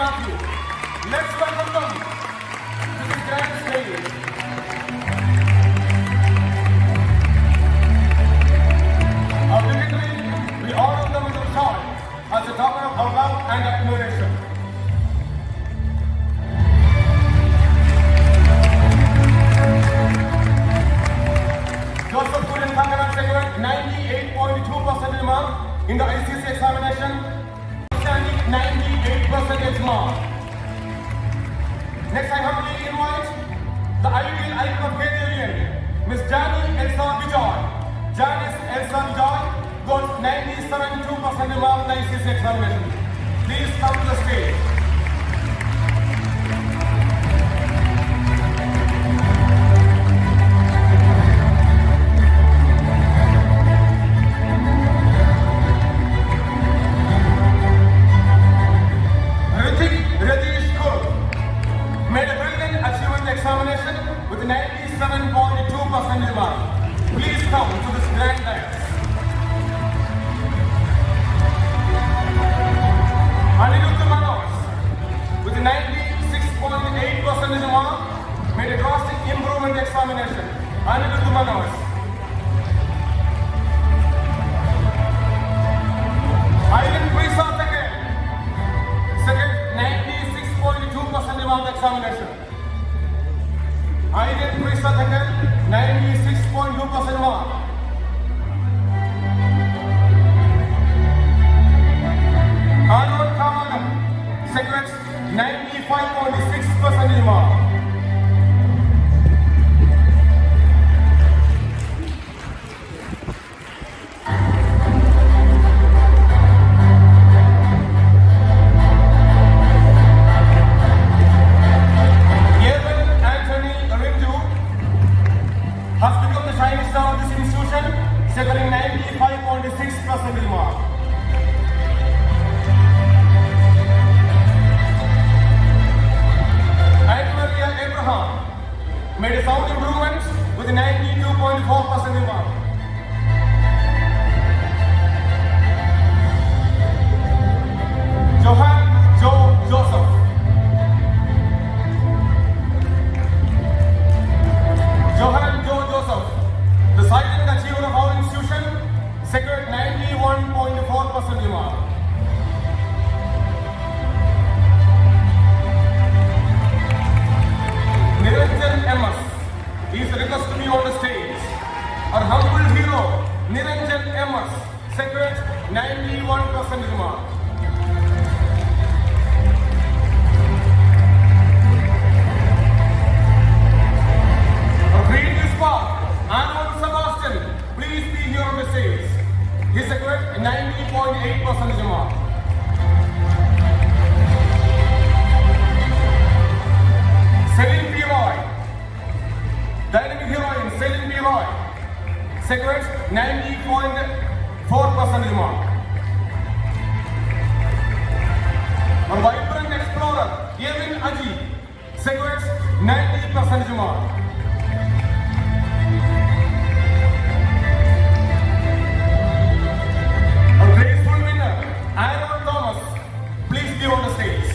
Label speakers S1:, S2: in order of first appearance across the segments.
S1: Matthew. Let's welcome them to this grand stage. Our dignitary, we honor them with a shout as a token of our love and admiration. Joseph Kurin Kangaran secured 98.2% mark in the ICC examination, standing 98% mark. Next, I humbly invite the ideal icon of Canadian, Miss Janice Elsa Vijay. Janice Elsa Vijay got 97.2% mark in the ICC examination. Please come to the stage. Made a brilliant achievement examination with 97.2% mark. Please come to this grand dais. Aniruddha Manoj with 96.8% mark made a drastic improvement examination. Aniruddha Manoj. Iron Prisa second 96.2% mark examination. Iron Prisa second 96.2% mark. Arun Kamanam second 95.6% mark. Has become the shining star of this institution, securing 95.6% mark. Maria Abraham made a sound improvement with 92.4% mark. Johan Joe Joseph. Johan Joe Joseph, the silent achiever of our institution, secured 91.4% mark. Niranjan MS is requested to be on the stage. Our humble hero, Niranjan MS, secured 91% mark. Honourable Sebastian, please be here on the stage. He secured 90.8% mark. Celine P. Roy, dynamic heroine Celine P. Roy, secured 90.4% mark. A vibrant explorer, Kevin Aji, secured 90% mark. Aaron Thomas, please be on the stage.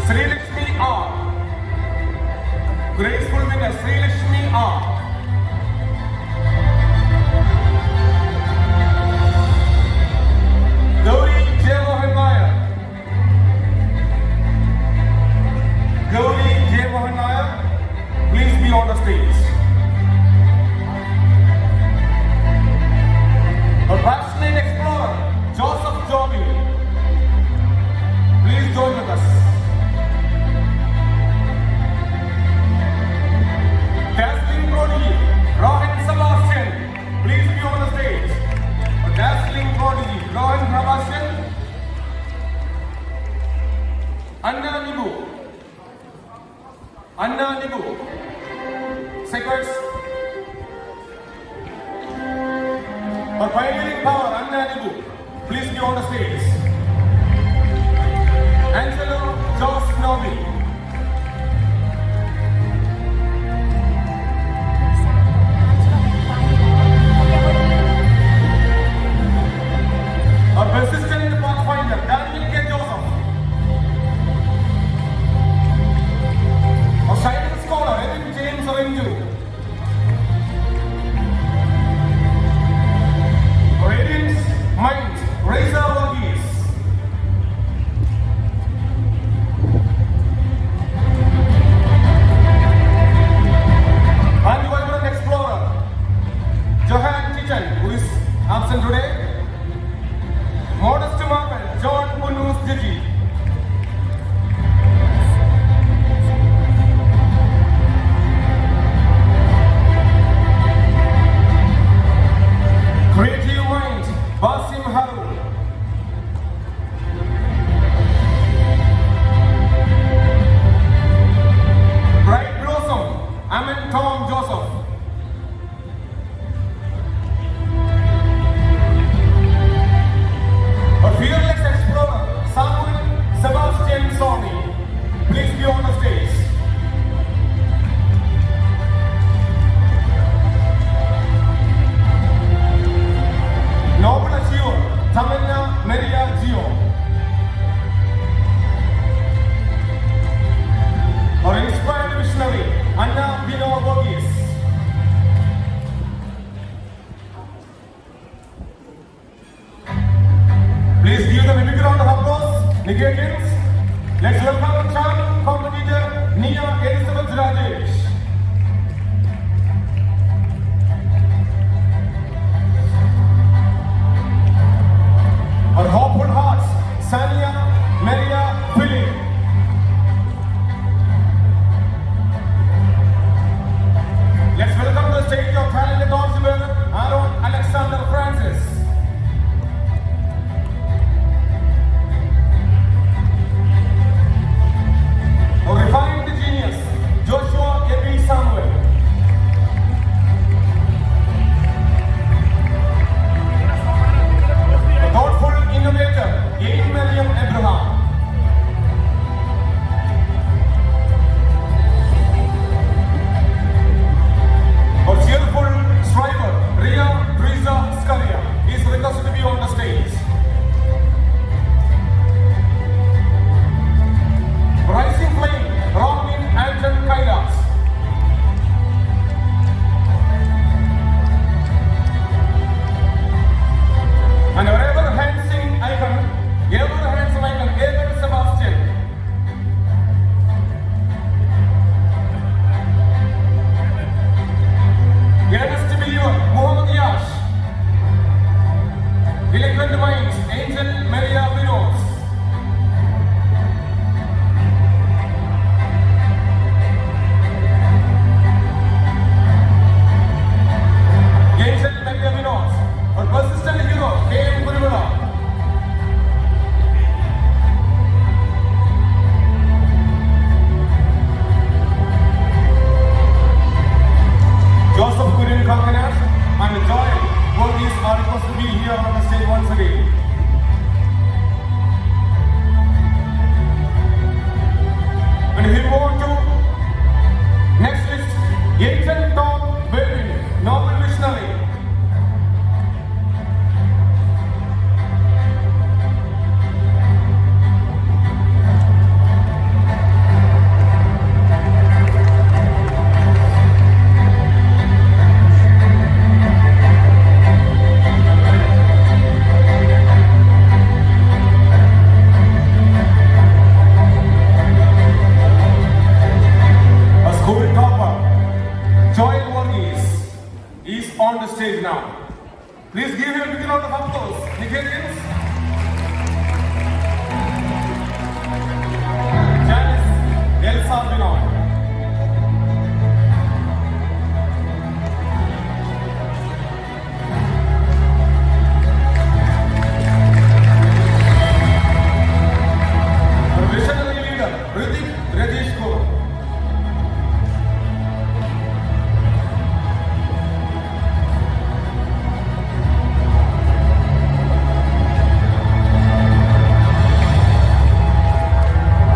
S1: Sri Lakshmi R. Graceful winner, Sri Lakshmi R. Gauri J. Mohan Nair. Gauri J. Mohan Nair, please be on the stage. A passionate explorer, Joseph Joby, please join with us. Dazzling prodigy, Rohan Sebastian, please be on the stage. A dazzling prodigy, Rohan Sebastian. Anna Nibu, sequence. Our pioneering power, Anna Nibu, please be on the stage. Angelo Jos Nobi. Let's welcome charming competitor Nia Elizabeth Rajesh. Our hopeful hearts, Sania Maria Philip. Let's welcome to the stage of talented consular Aaron Alexander Francis. Our refined genius, Joshua A.B. Samuel. A thoughtful innovator, Ian William Abraham. Our cheerful striver, Ria Teresa Scalia, is requested to be on the stage. Rising flame, Robin Anton Kailas. And our ever handsome icon, Evan Sebastian. Earnest believer, Muhammad Yash. Eloquent minds, Angel Maria Vinos. Angel Maria Vinos. Our persistent hero, K.M. Kurivula. Joseph Kurin Kankanas and Joy Borges are requested to be here on the stage once again. And we move on to next list, Ethan Tom Belvin, Noble Missionary. A school topper, Joel Borges, is on the stage now. Please give him a big round of applause. Niketans. Janice Elsa Binoy. Our visionary leader, Ritik Rajesh Kaur.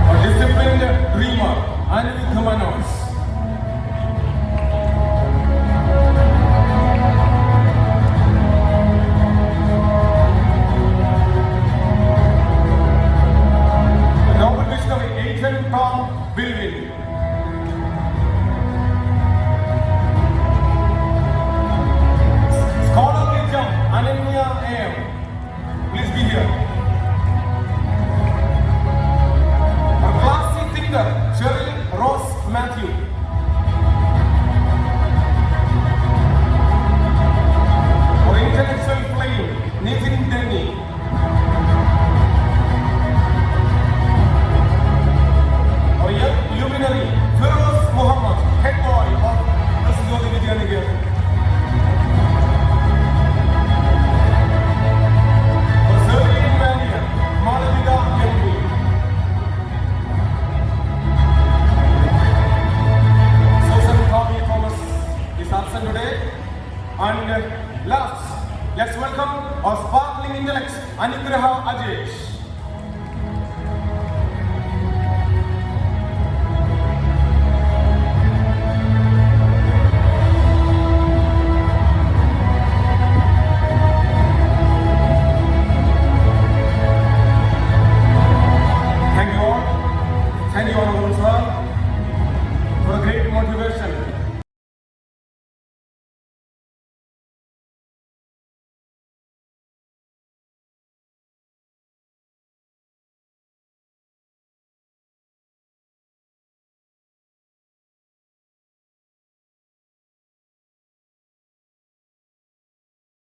S1: A disciplined dreamer, Anil Manos. A noble visionary, Agent Tom Bilvin. Scholarly gem, Ananya A.M. Please be here. Our classy thinker, Cheryl Ross Matthew. Our intellectual flame, Nathan Denny. Our young luminary, Firoz Muhammad, head boy of Kristu Jyoti Vidya Niketan. Our serving manager, Malavika Henry. Susan Tommy Thomas is absent today. And last, let's welcome our sparkling intellects, Anugraha Ajesh.